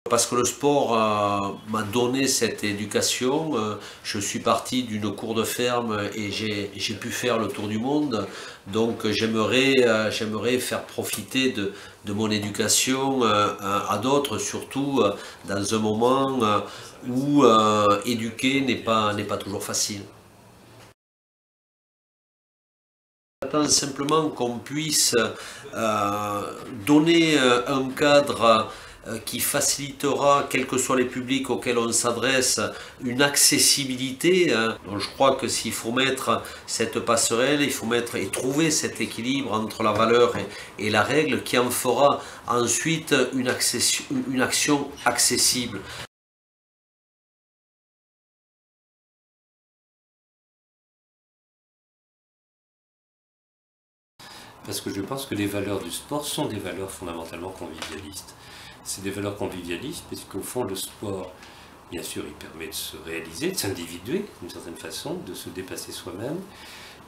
Parce que le sport m'a donné cette éducation. Je suis parti d'une cour de ferme et j'ai pu faire le tour du monde. Donc j'aimerais faire profiter de mon éducation à d'autres, surtout dans un moment où éduquer n'est pas toujours facile. J'attends simplement qu'on puisse donner un cadre qui facilitera, quels que soient les publics auxquels on s'adresse, une accessibilité. Donc je crois que s'il faut mettre cette passerelle, il faut mettre et trouver cet équilibre entre la valeur et la règle qui en fera ensuite une action accessible. Parce que je pense que les valeurs du sport sont des valeurs fondamentalement convivialistes. C'est des valeurs convivialistes puisqu'au fond le sport, bien sûr, il permet de se réaliser, de s'individuer d'une certaine façon, de se dépasser soi-même,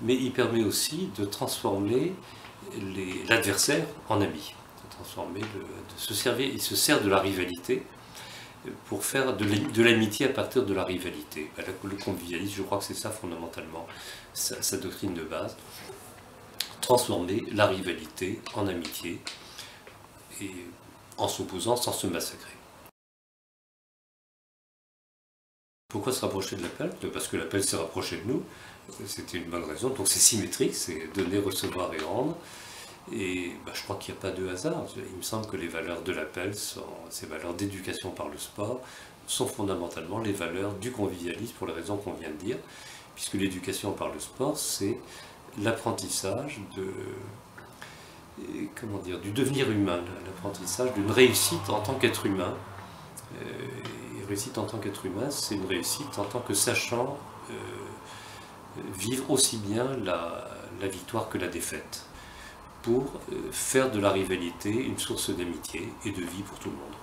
mais il permet aussi de transformer l'adversaire en ami, il se sert de la rivalité pour faire de l'amitié à partir de la rivalité. Le convivialisme, je crois que c'est ça fondamentalement, sa doctrine de base. Transformer la rivalité en amitié et en s'opposant sans se massacrer. Pourquoi se rapprocher de l'appel? Parce que l'appel s'est rapproché de nous, c'était une bonne raison. Donc c'est symétrique, c'est donner, recevoir et rendre. Et je crois qu'il n'y a pas de hasard. Il me semble que les valeurs de l'appel, ces valeurs d'éducation par le sport, sont fondamentalement les valeurs du convivialisme pour les raisons qu'on vient de dire, puisque l'éducation par le sport, c'est l'apprentissage du devenir humain, l'apprentissage d'une réussite en tant qu'être humain. Et réussite en tant qu'être humain, c'est une réussite en tant que sachant vivre aussi bien la victoire que la défaite, pour faire de la rivalité une source d'amitié et de vie pour tout le monde.